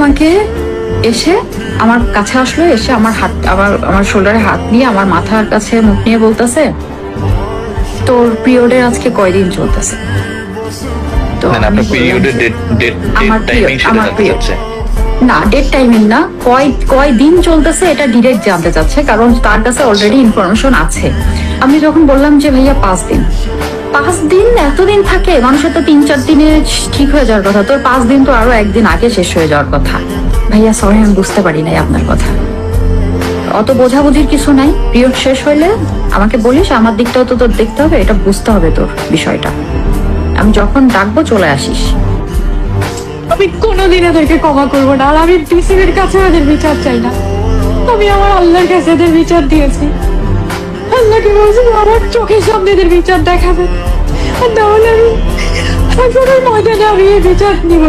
আমাকে এসে আমার কাছে আসলো, এসে আমার হাত আমার শোল্ডারে হাত নিয়ে আমার মাথার কাছে মুখ নিয়ে বলতেছে, তোর পিরিয়ডের আজকে কয়দিন চলতেছে? তো মানে আপনার পিরিয়ডের আমার পিরিয়ড না, ডেট টাইমিং না, কয় দিন চলতেছে এটা ডিরেক্ট জানতে চাচ্ছে, কারণ তার কাছে অলরেডি ইনফরমেশন আছে। আমি যখন বললাম যে ভাইয়া 5 দিন, 5 দিন এতদিন থাকে? মানুষের তো 3-4 দিনে ঠিক হয়ে যাওয়ার কথা, তোর 5 দিন তো আরো একদিন আগে শেষ হয়ে যাওয়ার কথা। ভাইয়া সরি, আমি বুঝতে পারি নাই আপনার কথা, অত বোঝাবুঝির কিছু নাই। পিরিয়ড শেষ হইলে আমাকে বলিস, আমার দিকটাও তো তোর দেখতে হবে, এটা বুঝতে হবে তোর বিষয়টা। আমি যখন ডাকবো চলে আসিস। আমি কোনোদিন এদেরকে ক্ষমা করবো না, আর আমি ডিসির কাছে এদের বিচার চাই না। আমি আমার আল্লাহর কাছে এদের বিচার দিয়েছি, আল্লাহকে বলছি আমার চোখের সামনে এদের বিচার দেখাবে, আর না হলে আমি ময়দানে আমি এই বিচার নিব।